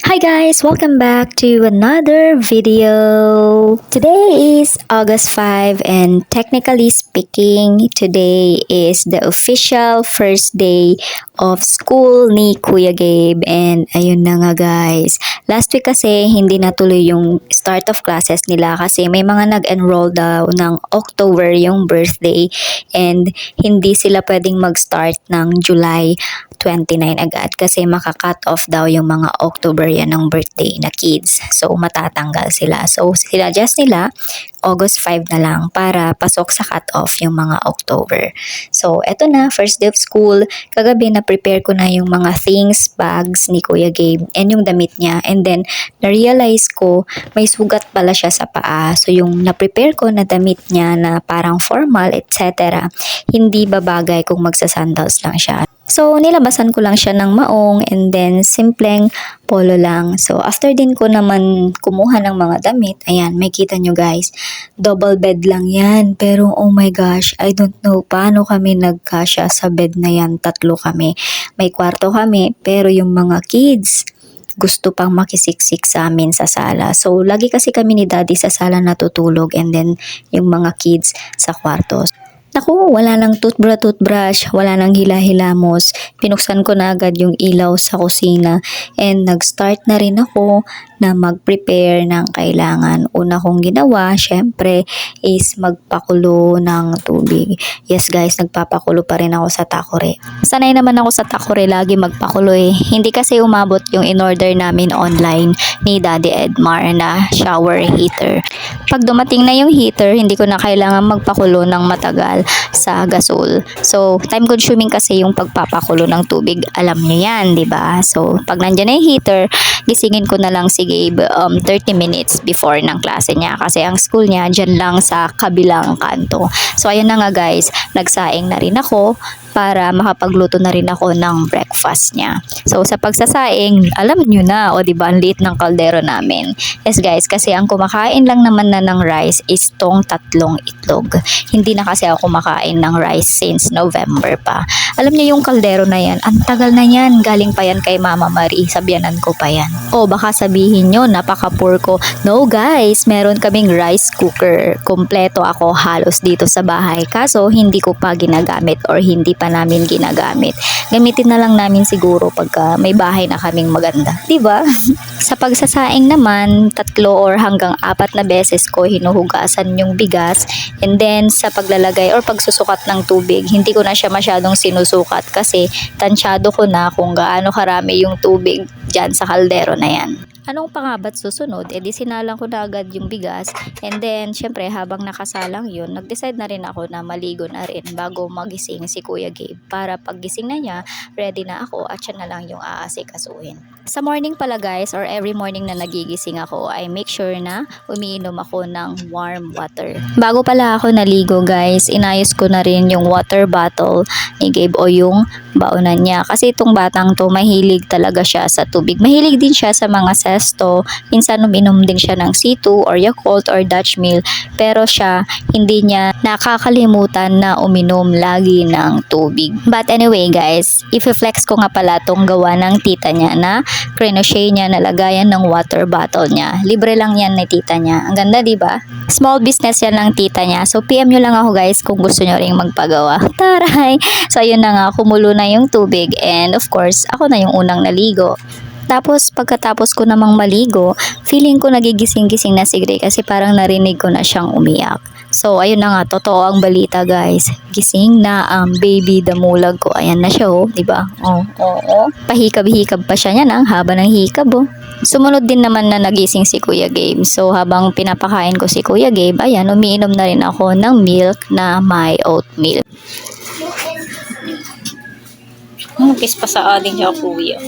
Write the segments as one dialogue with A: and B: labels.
A: Hi guys, welcome back to another video. Today is August 5 and technically speaking, today is the official first day of school ni Kuya Gabe. And ayun na nga guys, last week kasi hindi natuloy yung start of classes nila kasi may mga nag-enroll daw ng October yung birthday and hindi sila pwedeng mag-start ng July 29 agad kasi maka-cut off daw yung mga October yan ng birthday na kids. So matatanggal sila. So sinadjust nila August 5 na lang para pasok sa cut off yung mga October. So eto na, first day of school. Kagabi na prepare ko na yung mga things, bags ni Kuya Gabe and yung damit niya. And then na-realize ko may sugat pala siya sa paa. So yung na-prepare ko na damit niya na parang formal etc. hindi babagay kung magsa-sandals lang siya. So, nilabasan ko lang siya ng maong and then simpleng polo lang. So, after din ko naman kumuha ng mga damit, ayan, may kita nyo guys, double bed lang yan. Pero, oh my gosh, I don't know paano kami nagkasya sa bed na yan. Tatlo kami. May kwarto kami, pero yung mga kids, gusto pang makisiksik sa amin sa sala. So, lagi kasi kami ni daddy sa sala natutulog and then yung mga kids sa kwarto. Naku, wala nang toothbrush, wala nang hila-hilamos. Pinuksan ko na agad yung ilaw sa kusina and nag-start na rin ako na mag-prepare ng kailangan. Una kong ginawa, syempre, is magpakulo ng tubig. Yes guys, nagpapakulo pa rin ako sa takore. Sanay naman ako sa takore, lagi magpakulo eh. Hindi kasi umabot yung in-order namin online ni Daddy Edmar na shower heater. Pag dumating na yung heater, hindi ko na kailangan magpakulo ng matagal sa gasol. So, time consuming kasi yung pagpapakulo ng tubig. Alam nyo yan, di ba? So, pag nandyan na yung heater, gisingin ko na lang si Gabe 30 minutes before ng klase niya. Kasi ang school niya dyan lang sa kabilang kanto. So, ayun na nga guys, nagsaing na rin ako para makapagluto na rin ako ng breakfast niya. So, sa pagsasaing, alam nyo na, o diba, ang liit ng kaldero namin. Yes guys, kasi ang kumakain lang naman na ng rice is tong 3 itlog. Hindi na kasi ako kumakain ng rice since November pa. Alam niyo yung kaldero na yan, ang tagal na yan. Galing pa yan kay Mama Marie, sabyanan ko pa yan. O baka sabihin nyo, napaka-poor ko. No guys, meron kaming rice cooker. Kompleto ako halos dito sa bahay. Kaso, hindi ko pa ginagamit or hindi pa namin ginagamit. Gamitin na lang namin siguro pagka may bahay na kaming maganda. Diba? Sa pagsasaing naman, 3 or hanggang 4 na beses ko hinuhugasan yung bigas. And then, sa paglalagay or pagsusukat ng tubig, hindi ko na siya masyadong sinusukat kasi tansyado ko na kung gaano karami yung tubig dyan sa kaldero na yan. Anong pa nga ba't susunod? Di sinalang ko na agad yung bigas. And then, syempre, habang nakasalang yun, nag-decide na rin ako na maligo na rin bago magising si Kuya Gabe. Para pag gising na niya, ready na ako at siya na lang yung aasikasuhin. Sa morning pala guys, or every morning na nagigising ako, I make sure na umiinom ako ng warm water. Bago pala ako naligo guys, inayos ko na rin yung water bottle ni Gabe o yung baonan niya. Kasi itong batang to, mahilig talaga siya sa tubig. Mahilig din siya sa mga sesto. Minsan uminom din siya ng C2 or Yakult or Dutch Mill. Pero siya, hindi niya nakakalimutan na uminom lagi ng tubig. But anyway guys, i-flex ko nga pala itong gawa ng tita niya na crochet niya na lagayan ng water bottle niya. Libre lang yan ni tita niya. Ang ganda diba? Small business yan ng tita niya. So PM nyo lang ako guys kung gusto nyo ring magpagawa. Taray! So ayun na nga, kumulo na yung tubig and of course, ako na yung unang naligo. Tapos pagkatapos ko namang maligo, feeling ko nagigising-gising na si Gray kasi parang narinig ko na siyang umiyak. So ayun na nga, totoo ang balita guys. Gising na ang baby damulag ko. Ayan na siya oh, di ba? Oh. Pahikab-hikab pa siya niyan, ang haba ng hikab oh. Sumunod din naman na nagising si Kuya Gabe. So habang pinapakain ko si Kuya Gabe, ayan, umiinom na rin ako ng milk na may oatmeal. Kiss pa sa ading siya kuya.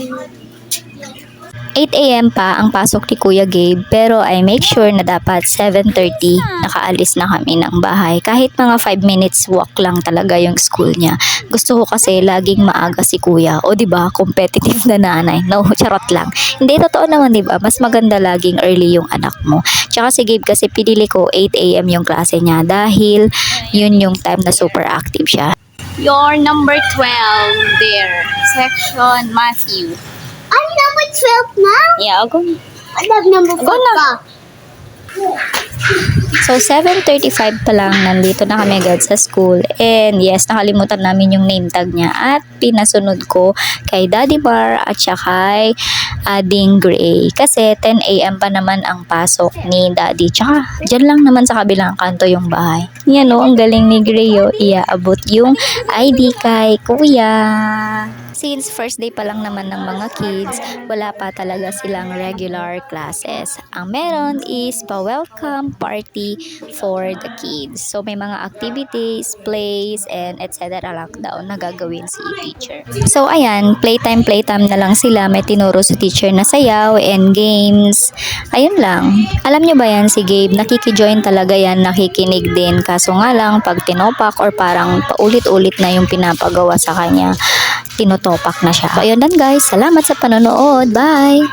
A: 8 AM pa ang pasok ni Kuya Gabe pero I make sure na dapat 7:30 nakaalis na kami ng bahay. Kahit mga 5 minutes walk lang talaga yung school niya. Gusto ko kasi laging maaga si Kuya. O diba, competitive na nanay. No, charot lang. Hindi, totoo naman diba, mas maganda laging early yung anak mo. Tsaka si Gabe kasi pinili ko 8 AM yung klase niya dahil yun yung time na super active siya.
B: Your number 12 there, section Matthew. I'm number 12 now.
A: Yeah, go.
B: I love number 4 ka.
A: So, 7:35 pa lang, nandito na kami agad sa school. And yes, nakalimutan namin yung name tag niya. At pinasunod ko kay Daddy Bar at saka kay Ading Gray. Kasi 10 a.m. pa naman ang pasok ni Daddy. Tsaka, dyan lang naman sa kabilang kanto yung bahay. Yan o, ang galing ni Gray o. Iaabot yung ID kay Kuya. Since first day pa lang naman ng mga kids, wala pa talaga silang regular classes. Ang meron is pa-welcome party for the kids. So may mga activities, plays, and etc. lockdown na gagawin si teacher. So ayan, playtime na lang sila. May tinuro si teacher na sayaw and games. Ayun lang. Alam nyo ba yan si Gabe? Nakikijoin talaga yan, nakikinig din. Kaso nga lang, pag tinopak or parang paulit-ulit na yung pinapagawa sa kanya, tinotopak na siya. So, ayun lang guys. Salamat sa panonood. Bye!